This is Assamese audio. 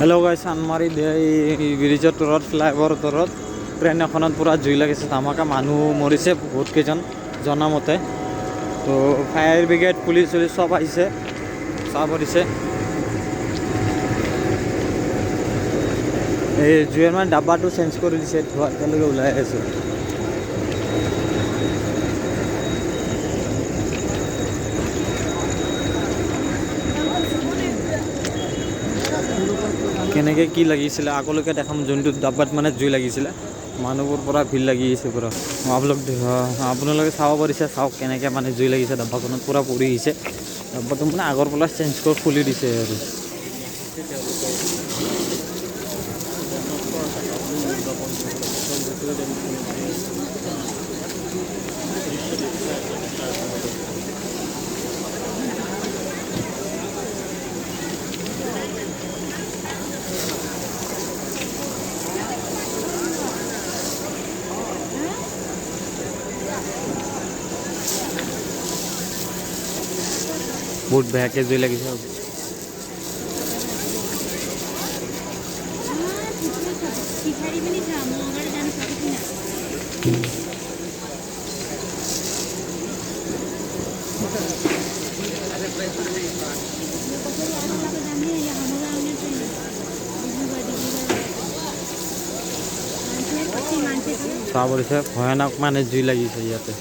হেল্ল' গাইছ, চানমাৰী ব্ৰিজৰ তলত ফ্লাইঅভাৰৰ তলত ট্ৰেইন এখনত পূৰা জুই লাগিছে, ধামাকা মানুহ মৰিছে বহুত কেইজন জনামতে। তো ফায়াৰ ব্ৰিগেড পুলিচ চুলিচ চব আহিছে, চাব দিছে। এই জুইৰ মানে ডাব্বাটো চেঞ্জ কৰি দিছে, ধোঁৱা একেলগে ওলাই আছে। কেনেকৈ কি লাগিছিলে আগলৈকে দেখাম, যোনটো ডাব্বাত মানে জুই লাগিছিলে। মানুহবোৰ পূৰা ভিৰ লাগি আহিছে পূৰা। আপোনালোকে চাব পাৰিছে, চাওক কেনেকৈ মানে জুই লাগিছে, ডাব্বাখনত পূৰা পৰি আহিছে। ডাব্বাটো মানে আগৰ পৰা চেঞ্জ কৰি খুলি দিছে আৰু। বহুত বেয়াকৈ জুই লাগিছে। চাব দিছে, ভয়ানক মানে জুই লাগিছে ইয়াতে।